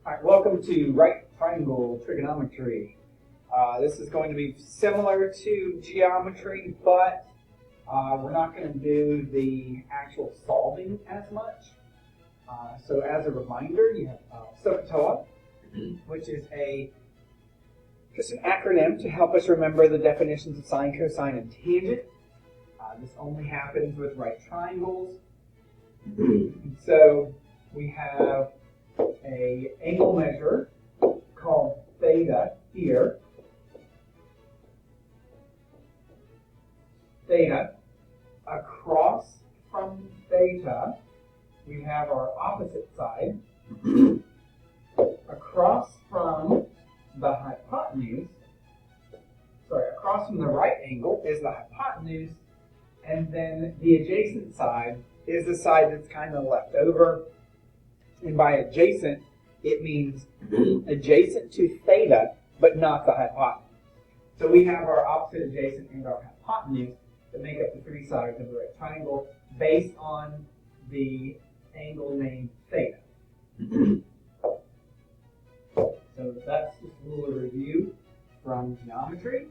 All right, welcome to right triangle trigonometry. This is going to be similar to geometry, but we're not going to do the actual solving as much. So as a reminder, you have SOHCAHTOA, which is just an acronym to help us remember the definitions of sine, cosine, and tangent. This only happens with right triangles. And so we have an angle measure called theta here. Theta. Across from theta, we have our opposite side. Across from the hypotenuse, across from the right angle is the hypotenuse, and then the adjacent side is the side that's kind of left over. And by adjacent, it means adjacent to theta, but not the hypotenuse. So we have our opposite, adjacent, and our hypotenuse that make up the three sides of the right triangle based on the angle named theta. So that's just a little review from geometry.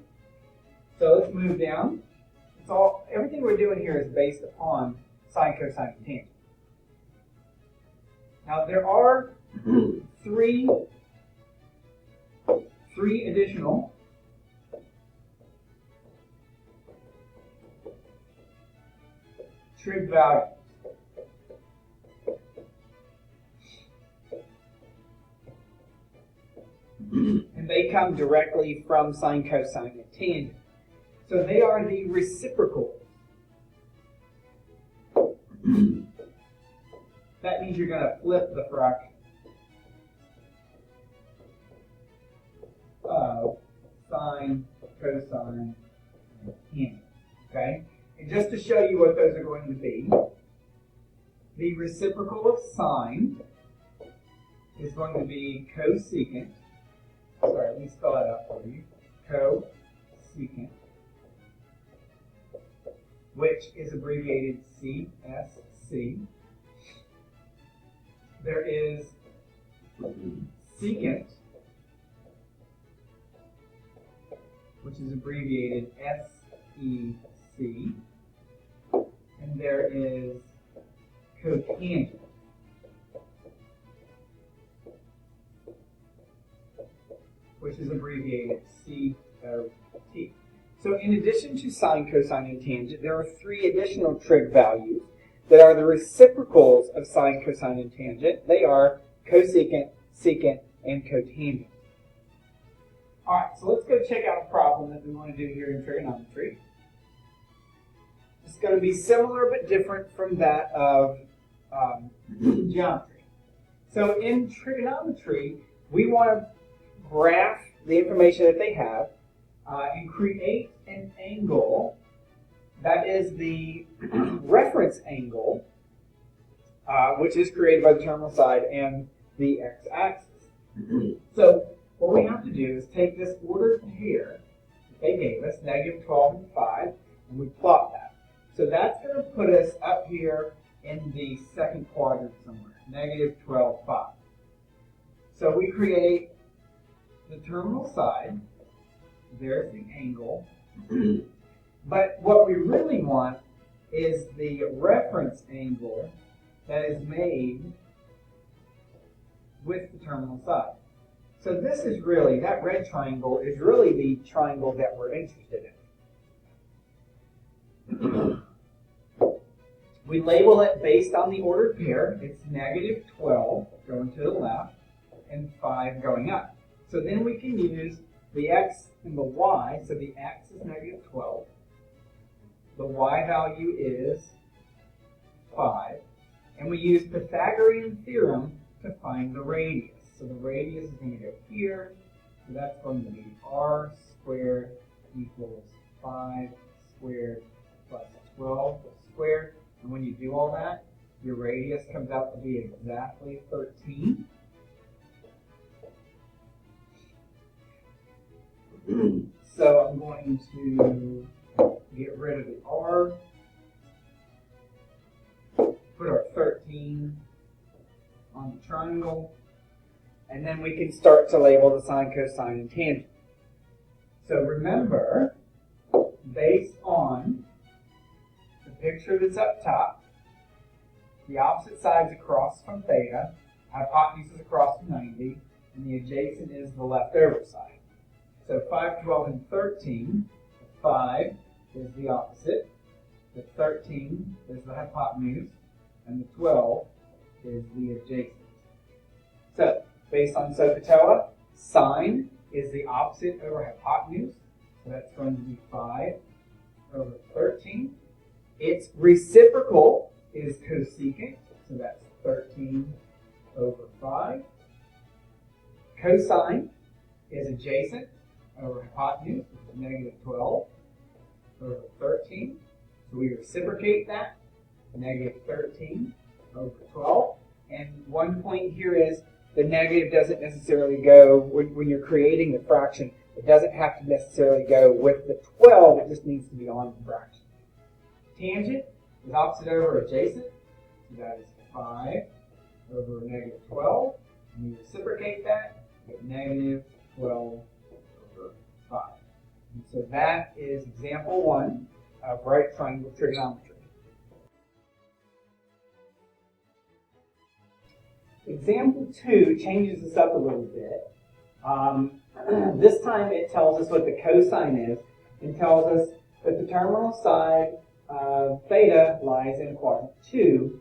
So let's move down. Everything we're doing here is based upon sine, cosine, and tangent. Now there are three additional trig values. And they come directly from sine, cosine, and tangent. So they are the reciprocals. That means you're going to flip the fraction of sine, cosine, and tangent. Okay? And just to show you what those are going to be, the reciprocal of sine is going to be cosecant. Sorry, let me spell that out for you. Cosecant, which is abbreviated CSC. There is secant, which is abbreviated SEC. And there is cotangent, which is abbreviated COT. So in addition to sine, cosine, and tangent, there are three additional trig values that are the reciprocals of sine, cosine, and tangent. They are cosecant, secant, and cotangent. All right, so let's go check out a problem that we want to do here in trigonometry. It's going to be similar but different from that of geometry. So in trigonometry, we want to graph the information that they have and create an angle that is the reference angle, which is created by the terminal side and the x-axis. So what we have to do is take this ordered pair that they gave us, negative 12 and 5, and we plot that. So that's going to put us up here in the second quadrant somewhere, negative 12, 5. So we create the terminal side. There's the angle. But what we really want is the reference angle that is made with the terminal side. So this is really, that red triangle is really the triangle that we're interested in. We label it based on the ordered pair. It's negative 12 going to the left and 5 going up. So then we can use the x and the y. So the x is negative 12. The y value is 5. And we use Pythagorean theorem to find the radius. So the radius is going to go here. So that's going to be r squared equals 5 squared plus 12 squared. And when you do all that, your radius comes out to be exactly 13. So I'm going to get rid of the r, put our 13 on the triangle, And then we can start to label the sine, cosine, and tangent. So remember, based on the picture that's up top, the opposite side's across from theta, hypotenuse is across from 90, and the adjacent is the leftover side. So 5, 12, and 13, 5 is the opposite, the 13 is the hypotenuse, and the 12 is the adjacent. So, based on SOHCAHTOA, sine is the opposite over hypotenuse, so that's going to be 5 over 13. Its reciprocal is cosecant, so that's 13 over 5. Cosine is adjacent over hypotenuse, which is negative 12 over 13. So we reciprocate that, negative 13 over 12. And one point here is the negative doesn't necessarily go, when you're creating the fraction, it doesn't have to necessarily go with the 12, it just needs to be on the fraction. Tangent is opposite over adjacent, so that is 5 over negative 12. And you reciprocate that, with negative 12 over 5. And so that is example 1 of right triangle trigonometry. Example 2 changes this up a little bit. This time it tells us what the cosine is and tells us that the terminal side of theta lies in quadrant 2,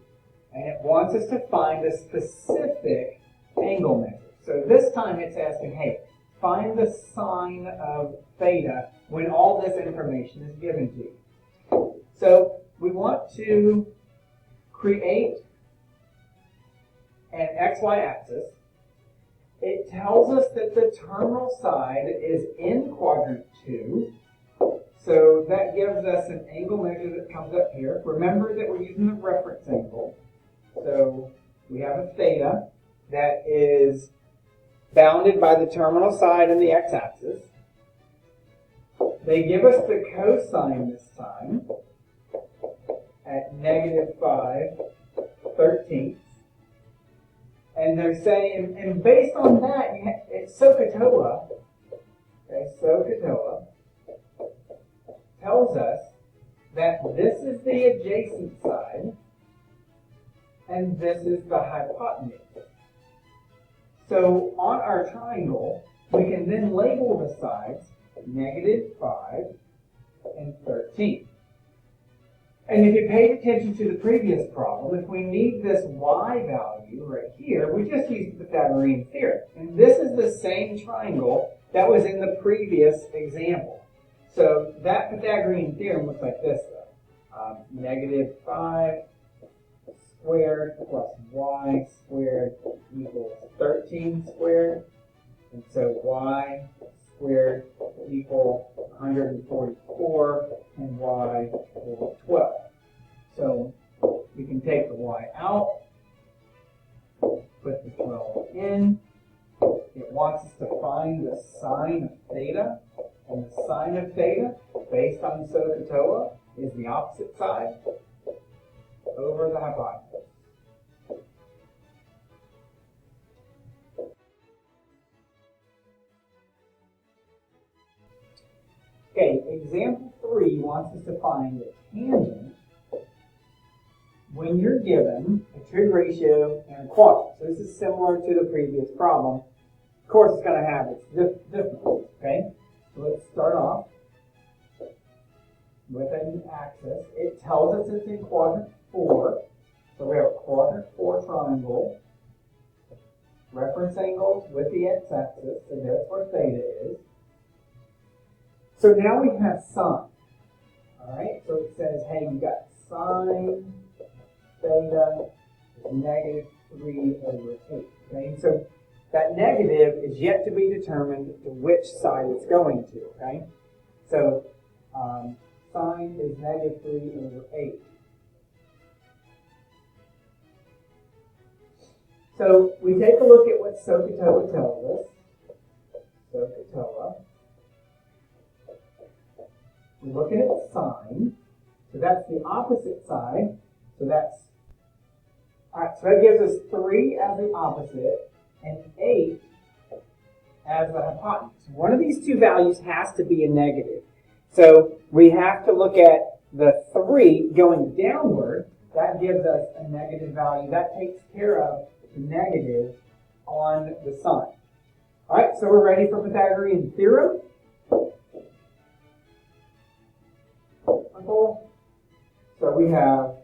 and it wants us to find a specific angle measure. So this time it's asking, hey, find the sine of theta when all this information is given to you. So we want to create an xy axis. It tells us that the terminal side is in quadrant 2. So that gives us an angle measure that comes up here. Remember that we're using the reference angle. So we have a theta that is bounded by the terminal side and the x-axis. They give us the cosine this time at negative 5/13. And they're saying, and based on that, it's SOHCAHTOA. Okay, SOHCAHTOA tells us that this is the adjacent side, and this is the hypotenuse. So on our triangle, we can then label the sides negative 5 and 13. And if you paid attention to the previous problem, if we need this y value right here, we just use the Pythagorean theorem. And this is the same triangle that was in the previous example. So that Pythagorean theorem looks like this, though. Negative 5 squared plus y squared equals 13 squared. And so y squared will equal 144, and y equals 12. So we can take the y out, put the 12 in. It wants us to find the sine of theta, and the sine of theta, based on SOHCAHTOA, is the opposite side over the hypotenuse. Okay, example 3 wants us to find the tangent when you're given a trig ratio and a quadrant. So this is similar to the previous problem. Of course, it's going to have its differences, okay? So let's start off with an axis. It tells us it's in quadrant 4. So we have a quadrant 4 triangle. Reference angles with the x-axis, so that's where theta is. So now we have sine. Alright, so it says, hey, you got sine theta is negative 3 over 8. Okay, so that negative is yet to be determined to which side it's going to. Okay, so sine is negative 3 over 8. So we take a look at what SOHCAHTOA tells us. SOHCAHTOA. We're looking at sine. So that's the opposite side. So that's, alright, so that gives us 3 as the opposite. and 8 as the hypotenuse. One of these two values has to be a negative. So we have to look at the 3 going downward. That gives us a negative value. That takes care of the negative on the sign. All right, so we're ready for Pythagorean theorem. So we have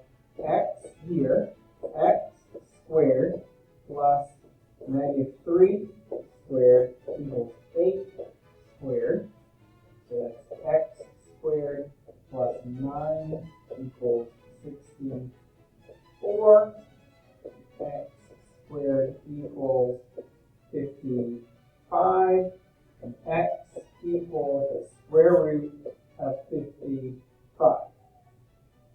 x here, x squared plus negative 3 squared equals 8 squared. So that's x squared plus 9 equals 64. X squared equals 55. And x equals the square root of 55.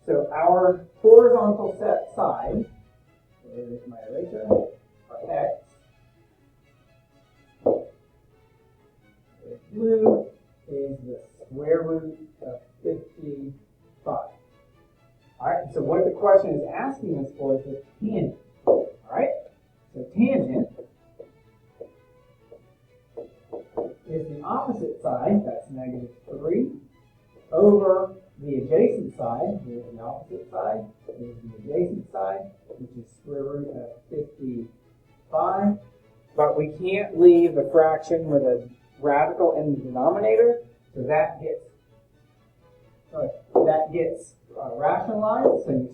So our horizontal set side, where is my eraser? Our x, the blue is the square root of 55. All right, so what the question is asking us for is the tangent. All right, so tangent is the opposite side, that's negative 3, over the adjacent side. Here's the opposite side, here's the adjacent side, which is square root of 55. But we can't leave the fraction with a radical in the denominator, so that gets rationalized. So you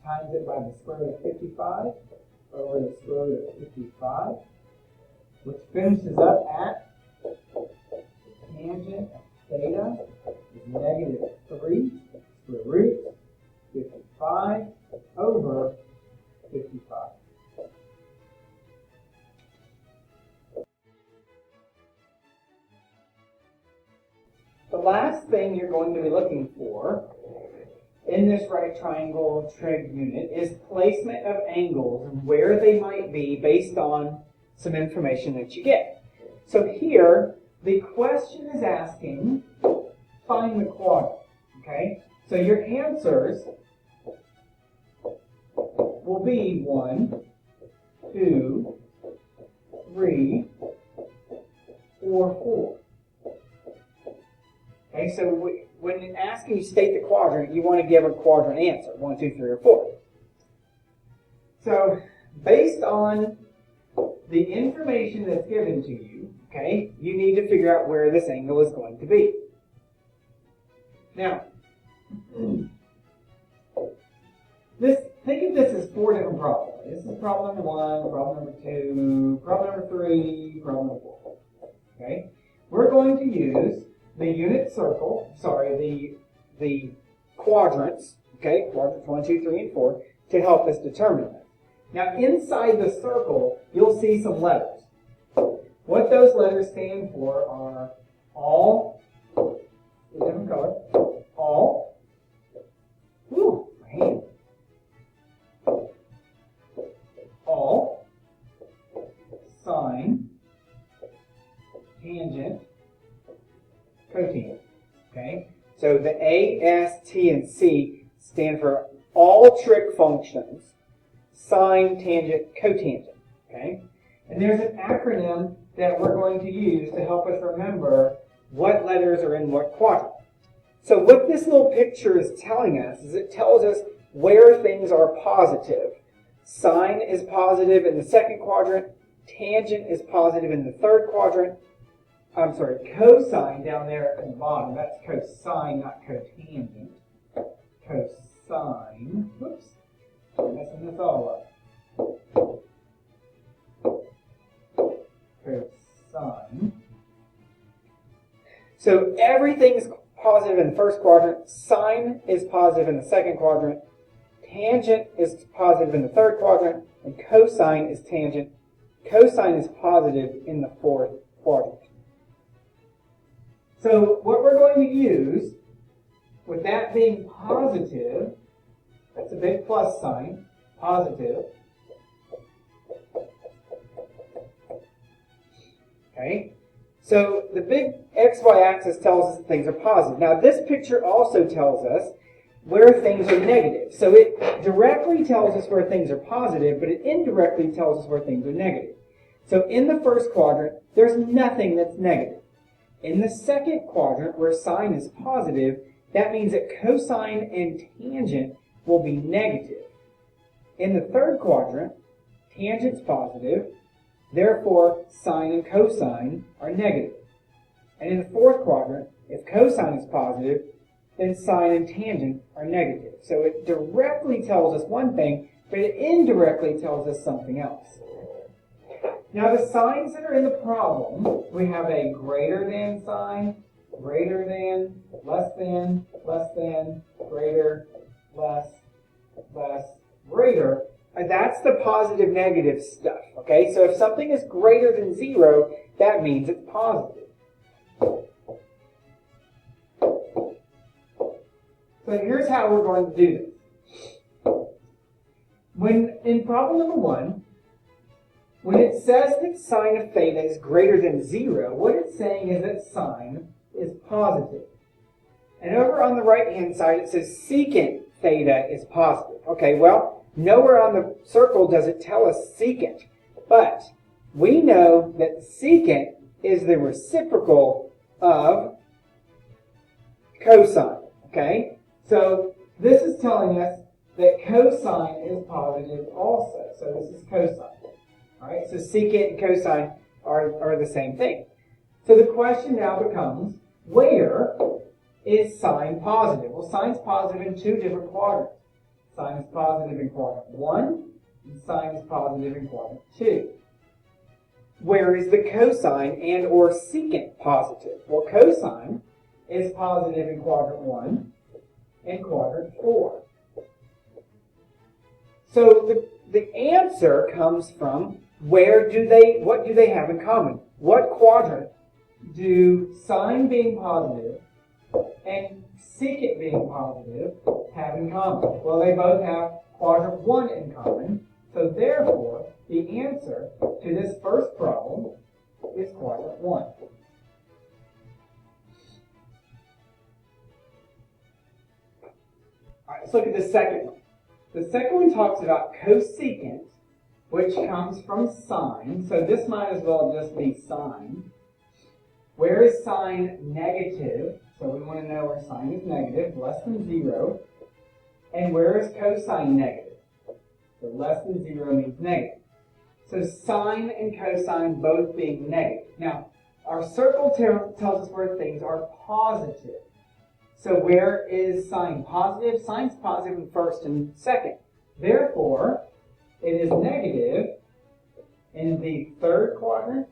times it by the square root of 55 over the square root of 55, which finishes up at the tangent of theta is negative 3 square root 55 over 55. The last thing you're going to be looking for in this right triangle trig unit is placement of angles and where they might be based on some information that you get. So here, the question is asking, find the quadrant, okay? So your answers will be 1, 2, 3, or 4. Okay, so when asking you state the quadrant, you want to give a quadrant answer, 1, 2, 3, or 4. So based on the information that's given to you, okay, you need to figure out where this angle is going to be. Now, think of this as 4 different problems. This is problem number 1, problem number 2, problem number 3, problem number 4. Okay, we're going to use the unit circle, the quadrants, okay, quadrants 1, 2, 3, and 4, to help us determine this. Now, inside the circle, you'll see some letters. What those letters stand for are all, different color, all, my hand, all, sine, tangent, cotangent. Okay? So the A, S, T, and C stand for all trig functions, sine, tangent, cotangent. Okay? And there's an acronym that we're going to use to help us remember what letters are in what quadrant. So what this little picture is telling us is it tells us where things are positive. Sine is positive in the second quadrant, tangent is positive in the third quadrant. I'm sorry, cosine down there at the bottom, that's cosine, not cotangent. Cosine, whoops, I'm messing this all up. Cosine. So everything's positive in the first quadrant, sine is positive in the second quadrant, tangent is positive in the third quadrant, and cosine is tangent. Cosine is positive in the fourth quadrant. So what we're going to use, with that being positive, that's a big plus sign, positive. Okay? So the big XY axis tells us that things are positive. Now this picture also tells us where things are negative. So it directly tells us where things are positive, but it indirectly tells us where things are negative. So in the first quadrant, there's nothing that's negative. In the second quadrant, where sine is positive, that means that cosine and tangent will be negative. In the third quadrant, tangent's positive, therefore sine and cosine are negative. And in the fourth quadrant, if cosine is positive, then sine and tangent are negative. So it directly tells us one thing, but it indirectly tells us something else. Now the signs that are in the problem, we have a greater than sign, greater than, less than, greater, less, greater. And that's the positive negative stuff, okay? So if something is greater than 0, that means it's positive. So here's how we're going to do this. When in problem number 1, when it says that sine of theta is greater than 0, what it's saying is that sine is positive. And over on the right-hand side, it says secant theta is positive. Okay, well, nowhere on the circle does it tell us secant, but we know that secant is the reciprocal of cosine, okay? So this is telling us that cosine is positive also. So this is cosine. All right, so secant and cosine are the same thing. So the question now becomes, where is sine positive? Well, sine's positive in 2 different quadrants. Sine is positive in quadrant 1, and sine is positive in quadrant 2. Where is the cosine and or secant positive? Well, cosine is positive in quadrant 1 and quadrant 4. So the answer comes from what do they have in common? What quadrant do sine being positive and secant being positive have in common? Well, they both have quadrant 1 in common, so therefore the answer to this first problem is quadrant 1. All right, let's look at the second one. The second one talks about cosecant, which comes from sine, so this might as well just be sine. Where is sine negative? So we want to know where sine is negative, less than 0. And where is cosine negative? So less than 0 means negative. So sine and cosine both being negative. Now, our circle tells us where things are positive. So where is sine positive? Sine's positive in first and second. Therefore, it is negative in the third quadrant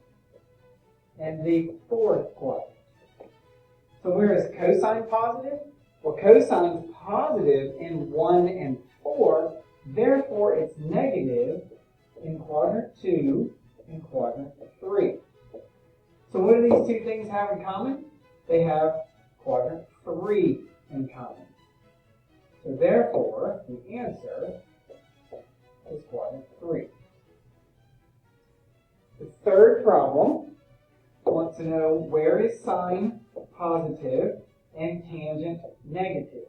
and the fourth quadrant. So where is cosine positive? Well, cosine is positive in 1 and 4. Therefore, it's negative in quadrant 2 and quadrant 3. So what do these two things have in common? They have quadrant 3 in common. So therefore, the answer is quadrant 3. The third problem wants to know where is sine positive and tangent negative.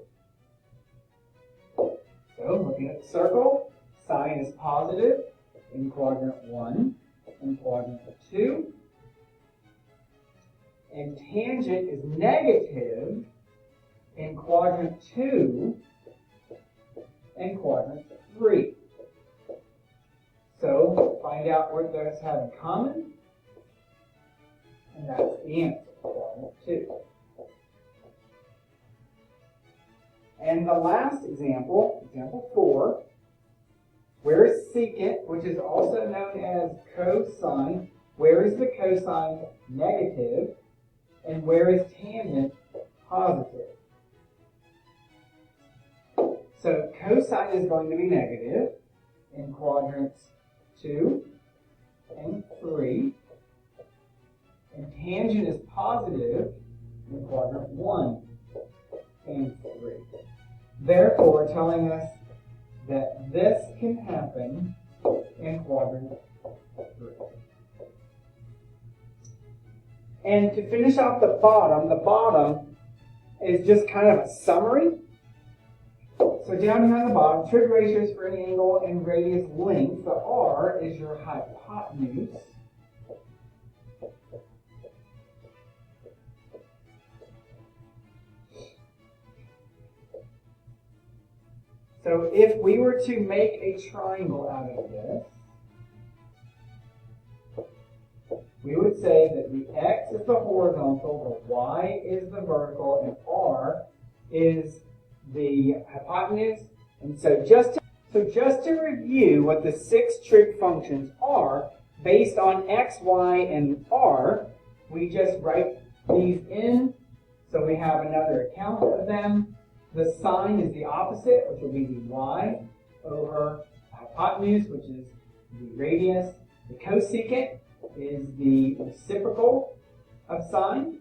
So looking at the circle, sine is positive in quadrant 1 and quadrant 2. And tangent is negative in quadrant 2 and quadrant 3. So find out what those have in common, and that's the answer, quadrant 2. And the last example, example 4, where is secant, which is also known as cosine, where is the cosine negative, and where is tangent positive? So cosine is going to be negative in quadrants 2 and 3, and tangent is positive in quadrant 1 and 3. Therefore, telling us that this can happen in quadrant 3. And to finish off the bottom is just kind of a summary. So down here on the bottom, trig ratios for any angle and radius length. The r is your hypotenuse. So if we were to make a triangle out of this, we would say that the x is the horizontal, the y is the vertical, and r is the hypotenuse. And so just to review what the 6 trig functions are based on x, y, and r, we just write these in. So we have another account of them. The sine is the opposite, which will be the y over hypotenuse, which is the radius. The cosecant is the reciprocal of sine.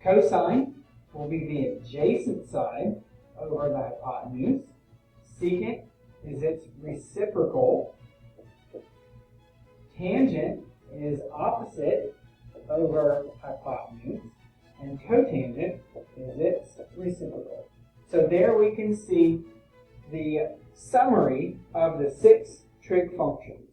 Cosine will be the adjacent side over the hypotenuse. Secant is its reciprocal. Tangent is opposite over hypotenuse. And cotangent is its reciprocal. So there we can see the summary of the 6 trig functions.